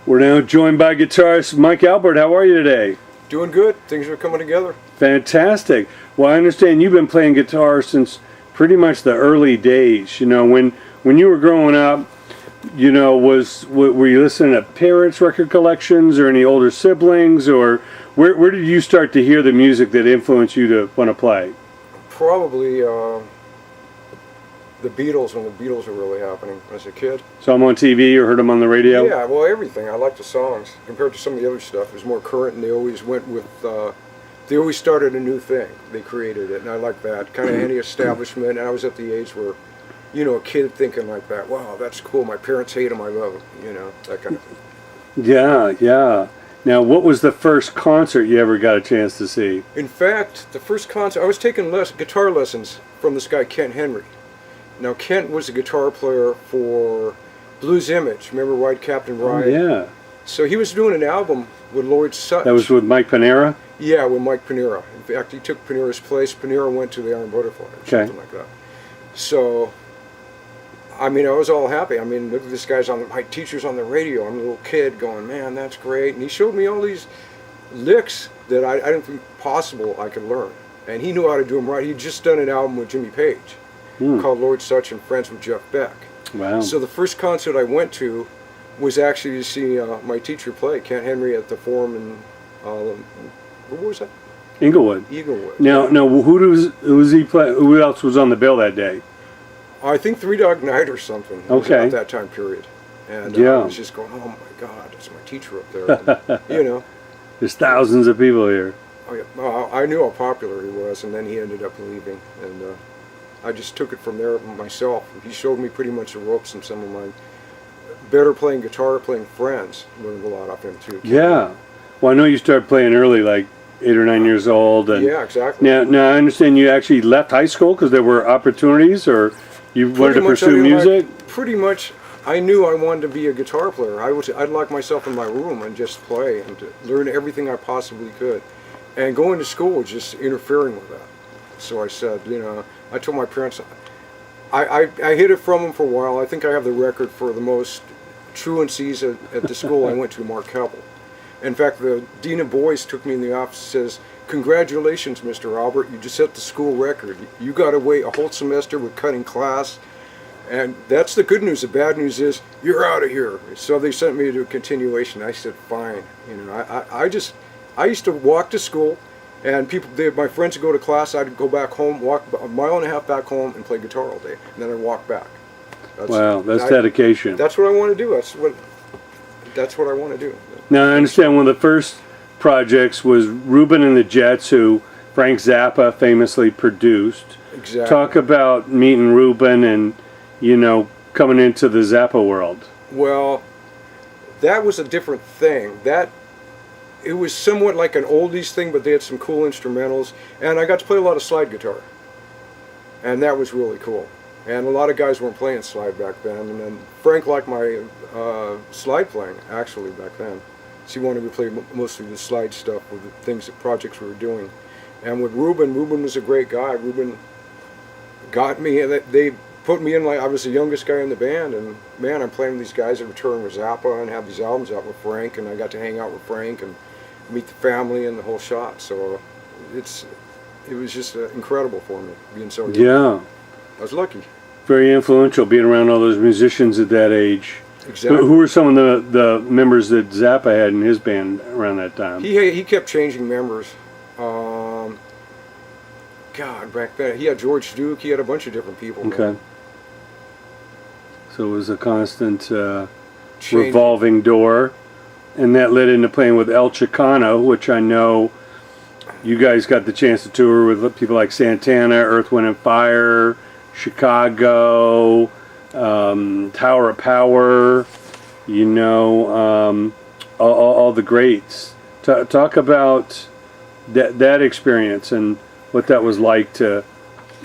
We're now joined by guitarist Mike Albert. How are you today? Doing good. Things are coming together. Fantastic. Well, I understand you've been playing guitar since pretty much the early days. You know, when you were growing up, you know, were you listening to parents' record collections or any older siblings, or where did you start to hear the music that influenced you to want to play? Probably the Beatles, when the Beatles were really happening as a kid. Saw them on TV or heard them on the radio? Yeah, well, everything. I like the songs compared to some of the other stuff. It was more current, and they always went with. They always started a new thing. They created it, and I like that kind of anti-establishment. And I was at the age where, you know, a kid thinking like that. Wow, that's cool. My parents hate them. I love them. You know, that kind of thing. Yeah, yeah. Now, what was the first concert you ever got a chance to see? In fact, the first concert, I was taking guitar lessons from this guy, Kent Henry. Now, Kent was a guitar player for Blues Image. Remember White Captain Riot? Oh, yeah. So he was doing an album with Lloyd Sutton. That was with Mike Panera? Yeah, with Mike Panera. In fact, he took Panera's place. Panera went to the Iron Butterfly or something like that. So, I mean, I was all happy. I mean, look at this guy's my teacher's on the radio. I'm a little kid going, man, that's great. And he showed me all these licks that I didn't think possible I could learn. And he knew how to do them right. He'd just done an album with Jimmy Page called Lloyd Sutton Friends with Jeff Beck. Wow. So the first concert I went to was actually to see my teacher play, Kent Henry, at the Forum in, where was that? Inglewood. Now, who else was on the bill that day? I think Three Dog Night or something. It was about that time period. And I was just going, oh my God, it's my teacher up there. And, you know. There's thousands of people here. Oh, yeah. I knew how popular he was, and then he ended up leaving. And I just took it from there myself. He showed me pretty much the ropes, and some of my better playing guitar playing friends learned a lot off him too. Yeah. Well, I know you started playing early, like 8 or 9 years old. And yeah, exactly. Now I understand you actually left high school because there were opportunities, or you wanted to pursue music? Pretty much, I knew I wanted to be a guitar player. I'd lock myself in my room and just play and to learn everything I possibly could. And going to school was just interfering with that. So I said, you know, I told my parents, I hid it from them for a while. I think I have the record for the most truancies at the school I went to, Mark Keppel. In fact, the Dean of Boys took me in the office and says, congratulations, Mr. Albert, you just set the school record. You got away a whole semester with cutting class. And that's the good news. The bad news is, you're out of here. So they sent me to a continuation. I said, fine. You know, I used to walk to school, and my friends would go to class. I'd go back home, walk a mile and a half back home, and play guitar all day. And then I'd walk back. Wow, that's dedication. That's what I want to do. That's what I want to do. Now, I understand one of the first projects was Reuben and the Jets, who Frank Zappa famously produced. Exactly. Talk about meeting Reuben and, you know, coming into the Zappa world. Well, that was a different thing. It was somewhat like an oldies thing, but they had some cool instrumentals, and I got to play a lot of slide guitar, and that was really cool. And a lot of guys weren't playing slide back then, and then Frank liked my slide playing, actually, back then. So he wanted me to play mostly the slide stuff with the projects we were doing. And with Reuben was a great guy. Reuben got me, they put me in, like I was the youngest guy in the band, and man, I'm playing with these guys that were touring with Zappa and have these albums out with Frank, and I got to hang out with Frank and meet the family and the whole shot. So it was just incredible for me, being so young. Yeah. I was lucky. Very influential, being around all those musicians at that age. Exactly. Who were some of the members that Zappa had in his band around that time? He kept changing members. God, back then he had George Duke. He had a bunch of different people. Okay. Man. So it was a constant revolving door, and that led into playing with El Chicano, which I know you guys got the chance to tour with people like Santana, Earth, Wind and Fire, Chicago, Tower of Power, you know, all the greats. Talk about that experience and what that was like to,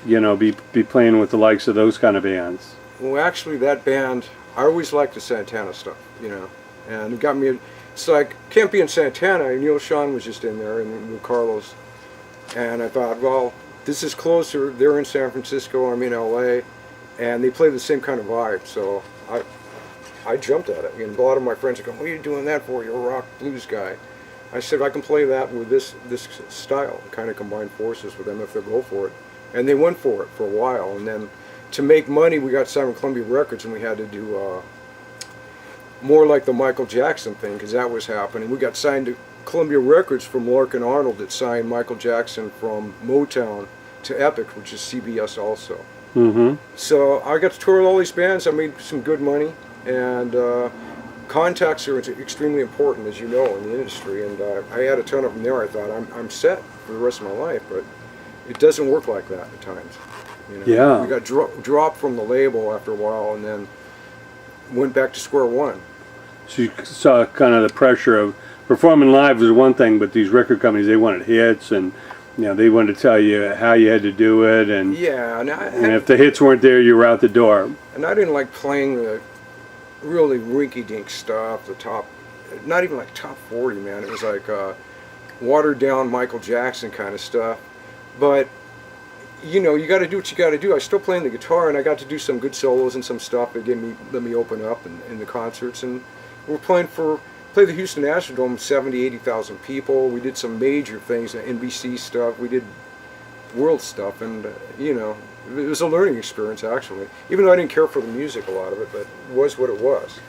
you know, be playing with the likes of those kind of bands. Well, actually, that band, I always liked the Santana stuff, you know, and it got me. It's like, can't be in Santana, and Neil Sean was just in there, and with Carlos, and I thought, well, this is closer. They're in San Francisco, I'm in LA, and they play the same kind of vibe. So I jumped at it. And a lot of my friends are going, "What are you doing that for? You're a rock blues guy." I said, "I can play that with this style, and kind of combine forces with them if they'll go for it." And they went for it for a while. And then to make money, we got signed with Columbia Records, and we had to do more like the Michael Jackson thing, because that was happening. We got signed to Columbia Records from Larkin Arnold, that signed Michael Jackson from Motown to Epic, which is CBS also. Mm-hmm. So I got to tour with all these bands. I made some good money, and contacts are extremely important, as you know, in the industry. And I had a ton of them there. I thought I'm set for the rest of my life, but it doesn't work like that at times. You know? Yeah. We got dropped from the label after a while, and then went back to square one. So you saw kind of the pressure of performing live was one thing, but these record companies, they wanted hits, and they wanted to tell you how you had to do it, and yeah, and if the hits weren't there, you were out the door. And I didn't like playing the really rinky-dink stuff, the top, not even like top 40, man. It was like watered down Michael Jackson kind of stuff. But you got to do what you got to do. I was still playing the guitar, and I got to do some good solos and some stuff that let me open up in the concerts. And we're played the Houston Astrodome, 70, 80,000 people. We did some major things, NBC stuff. We did world stuff, and it was a learning experience, actually. Even though I didn't care for the music, a lot of it, but it was what it was.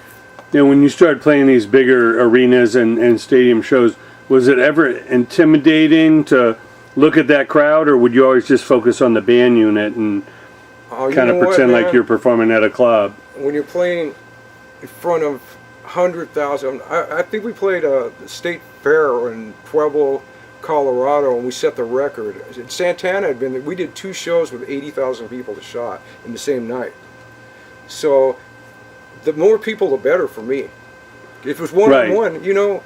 Now, when you started playing these bigger arenas and stadium shows, was it ever intimidating to look at that crowd, or would you always just focus on the band unit and kind of pretend like you're performing at a club? When you're playing in front of 100,000, I think we played a state fair in Pueblo, Colorado, and we set the record. Santana had been there. We did 2 shows with 80,000 people to shot in the same night. So the more people, the better for me. If it's one-on-one,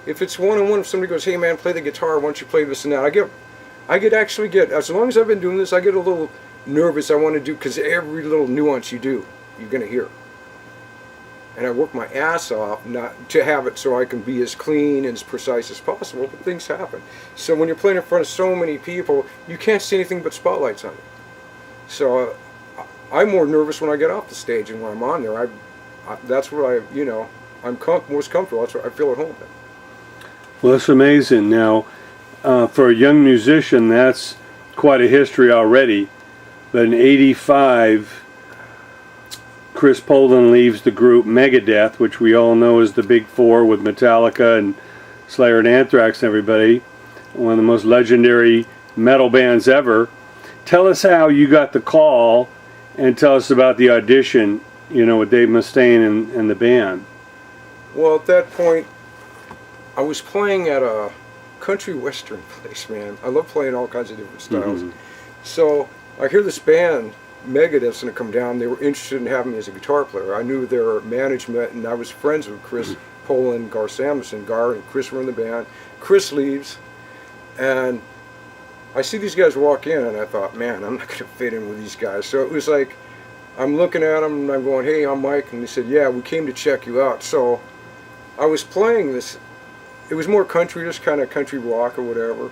if it's one-on-one, if somebody goes, "Hey man, play the guitar, why don't you play this and that?" I actually get, as long as I've been doing this, I get a little nervous. I want to do, because every little nuance you do, you're going to hear. And I work my ass off not to have it so I can be as clean and as precise as possible, but things happen. So when you're playing in front of so many people, you can't see anything but spotlights on you. So I'm more nervous when I get off the stage, and when I'm on there, that's where I'm most comfortable. That's where I feel at home. Well, that's amazing. Now, for a young musician, that's quite a history already. But in '85, Chris Poland leaves the group Megadeth, which we all know is the Big Four with Metallica and Slayer and Anthrax and everybody. One of the most legendary metal bands ever. Tell us how you got the call, and tell us about the audition, with Dave Mustaine and the band. Well, at that point, I was playing at a country western place, man. I love playing all kinds of different styles. Mm-hmm. So I hear this band, Megadeth's going to come down. They were interested in having me as a guitar player. I knew their management, and I was friends with Chris Poland, Gar Samuelson. Gar and Chris were in the band. Chris leaves, and I see these guys walk in, and I thought, man, I'm not going to fit in with these guys. So it was like, I'm looking at them, and I'm going, "Hey, I'm Mike." And they said, "Yeah, we came to check you out." So I was playing this. It was more country, just kind of country rock or whatever.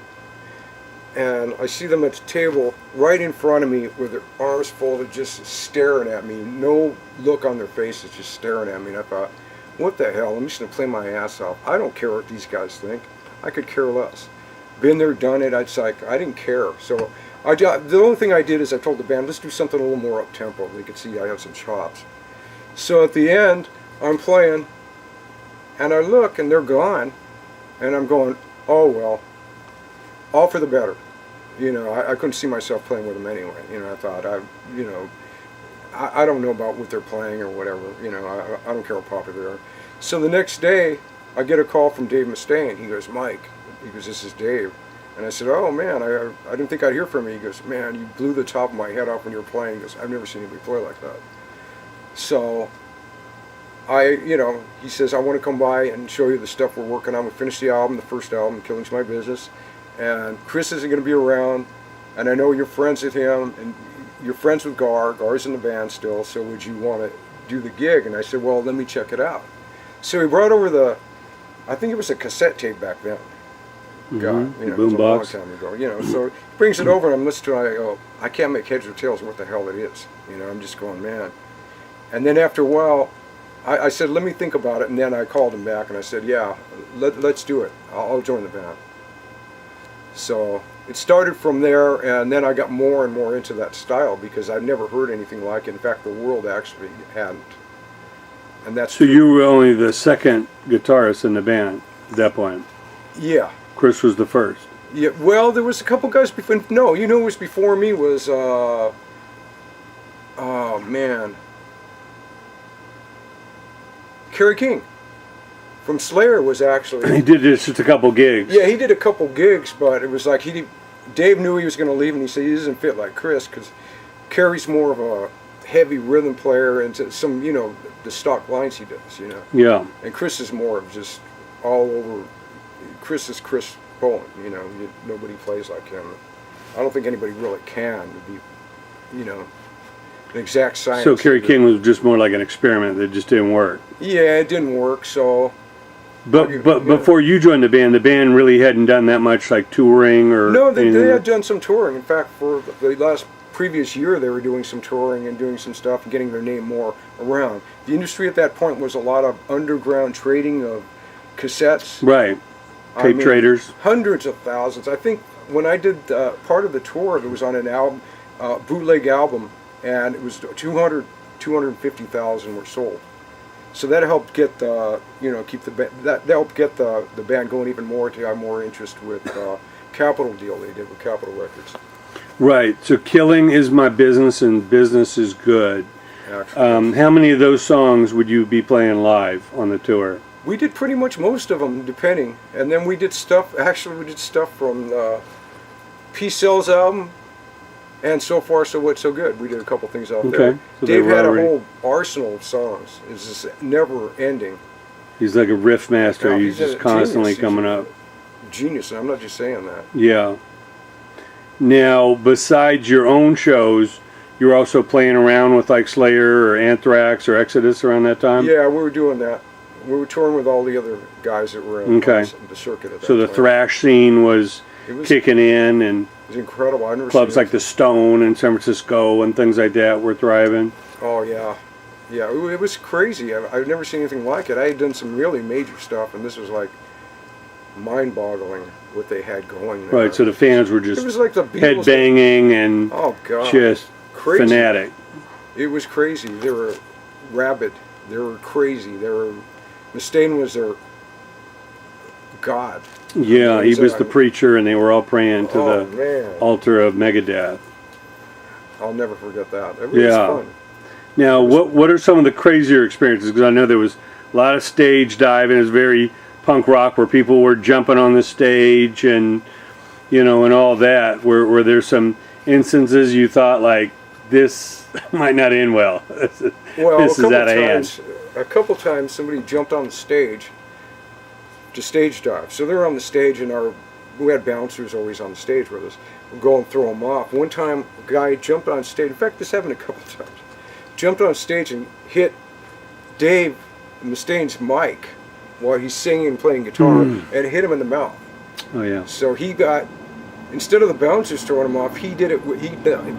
And I see them at the table right in front of me with their arms folded, just staring at me. No look on their faces, just staring at me. And I thought, what the hell? I'm just going to play my ass off. I don't care what these guys think. I could care less. Been there, done it. I didn't care. So the only thing I did is I told the band, let's do something a little more up-tempo. They could see I have some chops. So at the end, I'm playing, and I look, and they're gone. And I'm going, oh, well, all for the better. I couldn't see myself playing with them anyway. I thought, I don't know about what they're playing or whatever. I don't care how popular they are. So the next day, I get a call from Dave Mustaine. He goes, "Mike," he goes, "this is Dave." And I said, "Oh, man, I didn't think I'd hear from you." He goes, "Man, you blew the top of my head off when you were playing." He goes, "I've never seen anybody play like that." So he says, "I want to come by and show you the stuff we're working on. We finished the album, the first album, Killing's My Business. And Chris isn't going to be around, and I know you're friends with him, and you're friends with Gar. Gar's in the band still, so would you want to do the gig?" And I said, "Well, let me check it out." So he brought over I think it was a cassette tape back then. God, it was a long time ago. So he brings it over, and I'm listening to it, and I go, I can't make heads or tails of what the hell it is. I'm just going, man. And then after a while, I said, let me think about it, and then I called him back and I said, yeah, let's do it. I'll join the band. So it started from there, and then I got more and more into that style because I'd never heard anything like it. In fact, the world actually hadn't. And that's So you were only the second guitarist in the band at that point? Yeah. Chris was the first? Yeah, well, there was a couple guys before. No, you know who was before me was, oh man, Kerry King from Slayer was actually. He did just a couple gigs. Yeah, he did a couple gigs, but it was like Dave knew he was going to leave, and he said he doesn't fit like Chris because Kerry's more of a heavy rhythm player and some, you know, the stock lines he does, you know. Yeah. And Chris is more of just all over. Chris is Chris Bowen, you know. Nobody plays like him. I don't think anybody really can be, you know, an exact science. So Kerry King was just more like an experiment that just didn't work. Yeah, it didn't work. So. But before you joined the band really hadn't done that much like touring or. No, they had done some touring. In fact, for the previous year, they were doing some touring and doing some stuff and getting their name more around. The industry at that point was a lot of underground trading of cassettes. Right. Tape traders. Hundreds of thousands. I think when I did part of the tour, it was on an album, bootleg album, and it was 250,000 were sold. So that helped get the, you know, keep the that helped get the band going even more to have more interest with Capitol deal they did with Capitol Records. Right. So Killing is My Business and Business is Good. How many of those songs would you be playing live on the tour? We did pretty much most of them, depending. And then we did stuff, actually we did stuff from Peace Cell's album and So Far So What So Good. We did a couple things out there. So Dave had a whole arsenal of songs. It's just never ending. He's like a riff master. No, he's just constantly coming up. Genius, and I'm not just saying that. Yeah. Now, besides your own shows, you're also playing around with like Slayer or Anthrax or Exodus around that time? Yeah, we were doing that. We were touring with all the other guys that were in the circuit at that So the time. thrash scene was kicking in, and it was incredible. I've never clubs seen like the Stone in San Francisco and things like that were thriving. Oh yeah, yeah. It was crazy. I've never seen anything like it. I had done some really major stuff, and this was like mind-boggling what they had going there. Right. So the fans were just it was like the Beatles headbanging and just crazy. fanatic. It was crazy. They were rabid. They were crazy. They were. Mustaine was their god. Yeah, he was the preacher, and they were all praying to the altar of Megadeth. I'll never forget that. It was fun. Now, what are some of the crazier experiences? Because I know there was a lot of stage diving. It was very punk rock, where people were jumping on the stage and, you know, and all that. Were there some instances you thought like this might not end well? Well, this is out of hand. A couple times somebody jumped on the stage to stage dive. So they're on the stage, and we had bouncers always on the stage with us. We'd go and throw them off. One time, a guy jumped on stage. In fact, this happened a couple times. Jumped on stage and hit Dave Mustaine's mic while he's singing and playing guitar, and hit him in the mouth. Oh yeah. So he got, instead of the bouncers throwing him off, he did it. He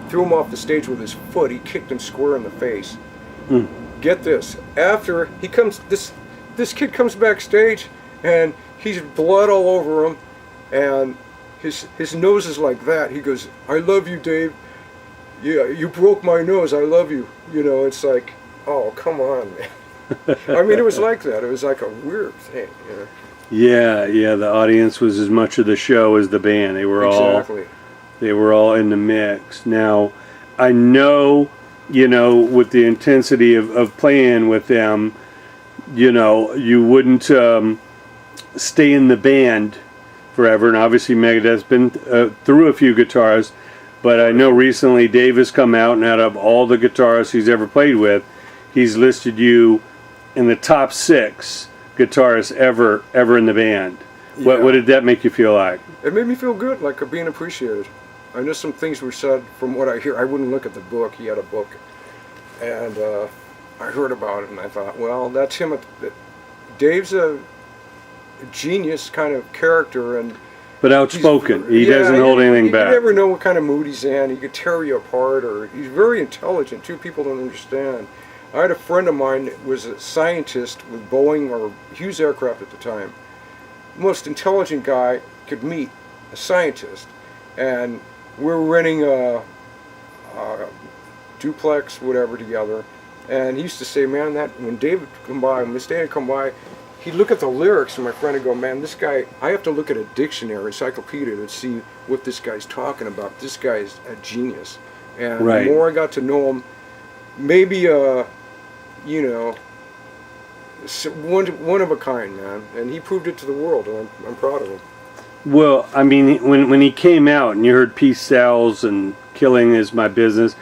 threw him off the stage with his foot. He kicked him square in the face. Get this. After he comes, this kid comes backstage, and he's blood all over him, and his nose is like that. He goes, "I love you, Dave. Yeah, you broke my nose. I love you." You know, it's like, oh, come on, man. I mean, it was like that. It was like a weird thing, you know. Yeah. The audience was as much of the show as the band. They were all in the mix. Now, I know, you know, with the intensity of playing with them, you know, you wouldn't stay in the band forever. And obviously Megadeth's been through a few guitarists, but I know recently Dave has come out, and out of all the guitarists he's ever played with, he's listed you in the top 6 guitarists ever in the band. Yeah. What did that make you feel like? It made me feel good, like being appreciated. I know some things were said from what I hear. I wouldn't look at the book. He had a book. And I heard about it, and I thought, well, that's him. Dave's a genius kind of character, but outspoken. He doesn't hold anything back. You never know what kind of mood he's in. He could tear you apart, or he's very intelligent too. People don't understand. I had a friend of mine that was a scientist with Boeing or Hughes Aircraft at the time. Most intelligent guy could meet a scientist, and we're renting a duplex, whatever, together. And he used to say, man, that when David would come by, when Mustaine would come by, he'd look at the lyrics, and my friend would go, man, this guy, I have to look at a dictionary, encyclopedia, to see what this guy's talking about. This guy's a genius. And Right. the more I got to know him, maybe, you know, one of a kind, man. And he proved it to the world, and I'm proud of him. Well, I mean, when he came out and you heard Peace Sells and Killing Is My Business,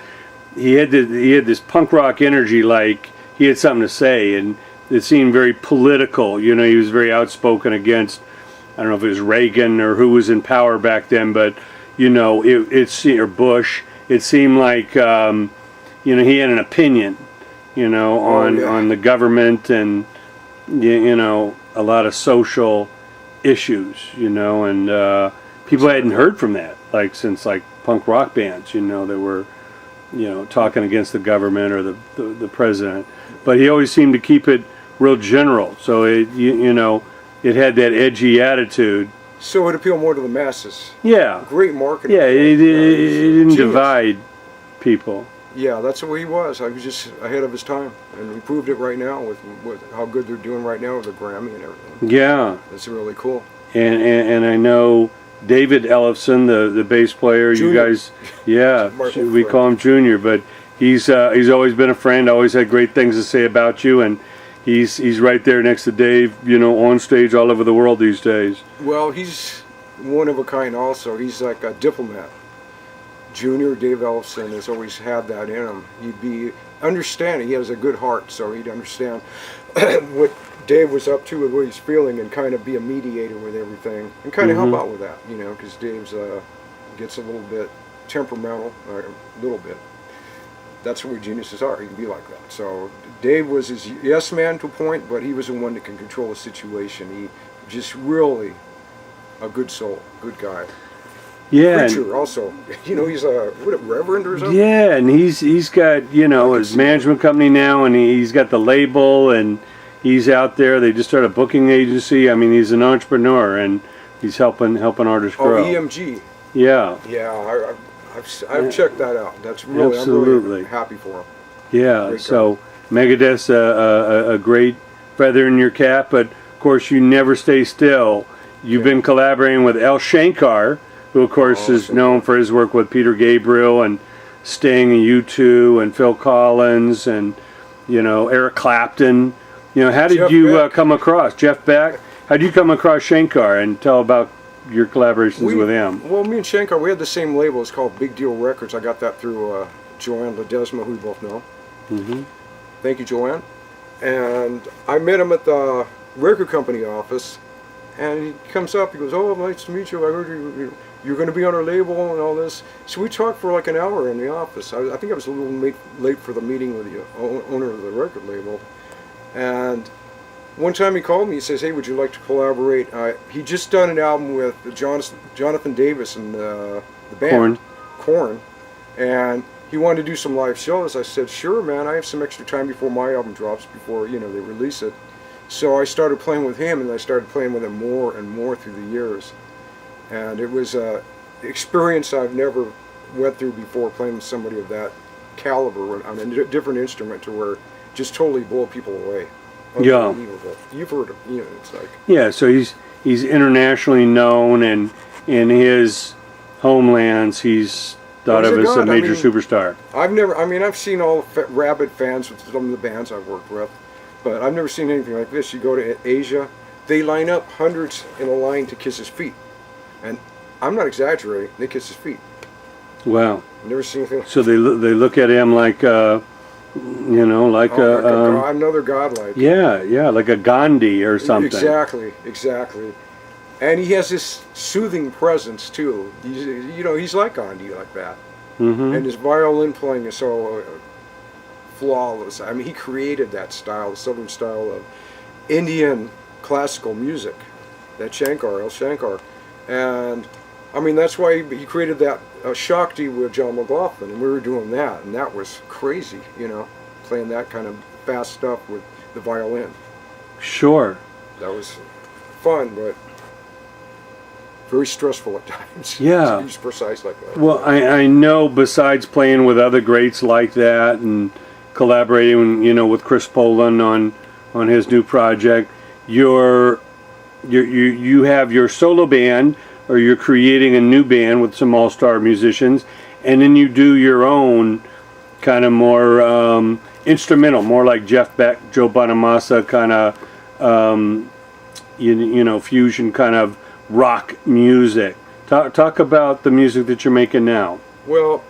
he had this punk rock energy, like he had something to say, and it seemed very political. You know, he was very outspoken against, I don't know if it was Reagan or who was in power back then, but you know, or Bush. It seemed like you know, he had an opinion, you know, on the government and you know, a lot of social issues, you know, and people hadn't heard from that since punk rock bands, you know, that were, you know, talking against the government or the president. But he always seemed to keep it real general, so you know, it had that edgy attitude. So it appealed more to the masses. Yeah. Great marketing. Yeah, it didn't divide people. Yeah, that's the way he was. I was just ahead of his time, and he proved it right now with how good they're doing right now with the Grammy and everything. Yeah. That's really cool. And I know David Ellefson, the bass player. Junior. You guys, yeah, Martin we friend. call him Junior, but he's always been a friend. Always had great things to say about you, and he's right there next to Dave, you know, on stage all over the world these days. Well, he's one of a kind also. He's like a diplomat. Junior Dave Ellefson has always had that in him. He'd be understanding. He has a good heart, so he'd understand what Dave was up to, with what he's feeling, and kind of be a mediator with everything, and kind of help out with that, you know, because Dave's gets a little bit temperamental, a little bit. That's what geniuses are. He can be like that. So Dave was his yes man to a point, but he was the one that can control the situation. He just really a good soul, good guy. Yeah. Preacher also. You know, he's a reverend or something. Yeah, and he's got, you know, his management company now, and he's got the label, and he's out there. They just started a booking agency. I mean, he's an entrepreneur, and he's helping artists grow. EMG. Yeah. Yeah, I've checked that out. That's really, Absolutely. I'm really happy for him. Yeah, Great so Megadeth's a great feather in your cap, but of course you never stay still. You've been collaborating with Shankar, who of course is known for his work with Peter Gabriel and Sting and U2 and Phil Collins and, you know, Eric Clapton. You know, how did Jeff you Beck. come across Jeff Beck? How did you come across Shankar, and tell about your collaborations with him? Well, me and Shankar, we had the same label. It's called Big Deal Records. I got that through Joanne Ledesma, who we both know. Mm-hmm. Thank you, Joanne. And I met him at the record company office, and he comes up, he goes, "Oh, nice to meet you. I heard you're going to be on our label and all this." So we talked for like an hour in the office. I think I was a little late for the meeting with the owner of the record label. And one time he called me, he says, "Hey, would you like to collaborate?" He just done an album with Jonathan Davis and the band Korn, and he wanted to do some live shows. I said, "Sure, man, I have some extra time before my album drops, before, you know, they release it." So I started playing with him, and I started playing with him more and more through the years. And it was an experience I've never went through before, playing with somebody of that caliber on a different instrument, to where just totally blow people away. Yeah. Unbelievable. You've heard him, you know, it's like... Yeah, so he's internationally known, and in his homelands he's thought of as a major superstar. I've seen all rabid fans with some of the bands I've worked with, but I've never seen anything like this. You go to Asia, they line up hundreds in a line to kiss his feet. And I'm not exaggerating, they kiss his feet. Wow. I've never seen anything like So they look at him like, you know, like another godlike. Yeah, like a Gandhi or something. Exactly. And he has this soothing presence too. He's like Gandhi, like that. Mm-hmm. And his violin playing is so flawless. I mean, he created that style, the southern style of Indian classical music, that Shankar. And I mean, that's why he created that Shakti with John McLaughlin, and we were doing that, and that was crazy, you know. playing that kind of fast stuff with the violin. Sure. That was fun, but very stressful at times. Yeah. To be precise like that. Well, I know besides playing with other greats like that and collaborating, you know, with Chris Poland on his new project, you have your solo band, or you're creating a new band with some all-star musicians, and then you do your own kind of more instrumental, more like Jeff Beck, Joe Bonamassa kind of, you know, fusion kind of rock music. Talk about the music that you're making now. Well,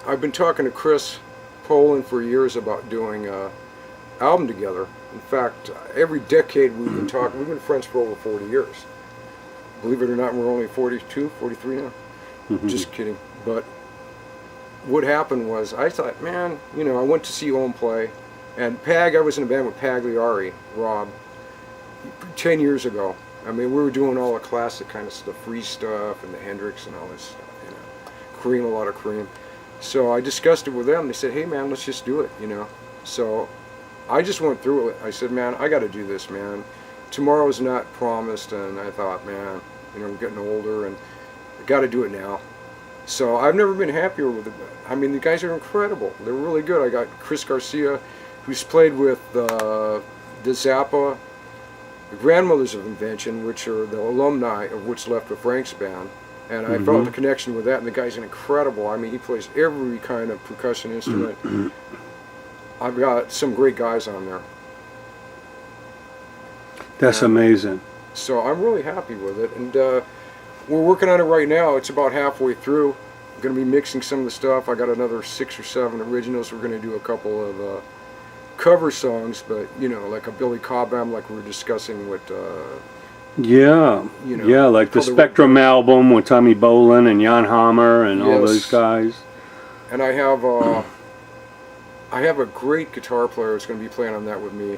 I've been talking to Chris Poland for years about doing an album together. In fact, every decade we've been talking. We've been friends for over 40 years. Believe it or not, we're only 42, 43 now. Mm-hmm. Just kidding. But what happened was, I thought, man, you know, I went to see Owen play, and I was in a band with Pagliari, Rob, 10 years ago. I mean, we were doing all the classic kind of stuff, free stuff, and the Hendrix and all this stuff, you know, Cream, a lot of Cream. So I discussed it with them. They said, hey, man, let's just do it, you know. So I just went through it. I said, man, I got to do this, man. Tomorrow's not promised, and I thought, man, you know, I'm getting older, and I got to do it now. So I've never been happier with it. I mean, the guys are incredible. They're really good. I got Chris Garcia, who's played with the Zappa, the Grandmothers of Invention, which are the alumni of What's Left of Frank's band. And I felt the connection with that, and the guy's incredible. I mean, he plays every kind of percussion instrument. I've got some great guys on there. That's amazing. So I'm really happy with it, and we're working on it right now. It's about halfway through. I'm going to be mixing some of the stuff. I got another 6 or 7 originals. We're going to do a couple of cover songs, but you know, like a Billy Cobham, like we were discussing with. Yeah, you know, yeah, like the Spectrum album with Tommy Bolin and Jan Hammer and all those guys. And I have a great guitar player who's going to be playing on that with me.